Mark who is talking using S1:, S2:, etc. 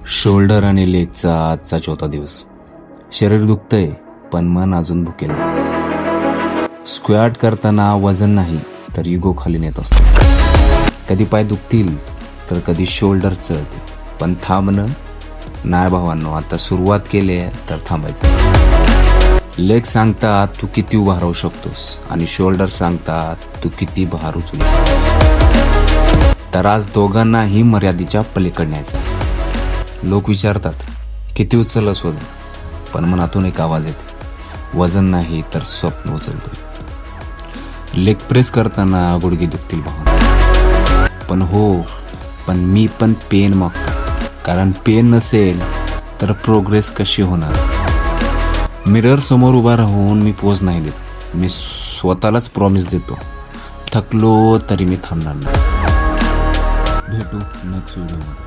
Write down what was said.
S1: Shoulder आणि लेगचा आजचा 4था दिवस. शरीर दुखतंय पण मन अजून भुकेलं. स्क्वॅट करताना वजन नाही तर इगो खाली नेत असतो. कधी पाय दुखतील तर कधी शोल्डर चढते, पण थांबणं नाही भावांनो. आता सुरुवात केली तर थांबायचं. लेग सांगतात तू किती उभा राहू शकतोस आणि शोल्डर सांगतात तू किती भार उचलू शकतो. तर आज दोघांनाही मर्यादेच्या पलीकडे न्यायचं. लोक विचारतात किती उचललंस वजन, पण मनातून एक आवाज येते, वजन नाही तर स्वप्न उचलतोय. लेग प्रेस करताना गुडघे दुखतील भावना, पण मी पण पेन मागतो. कारण पेन नसेल तर प्रोग्रेस कशी होणार. मिरर समोर उभा राहून मी पोज नाही देत, मी स्वतःलाच प्रॉमिस देतो, थकलो तरी मी थांबणार नाही. भेटू नेक्स्ट व्हिडिओमध्ये.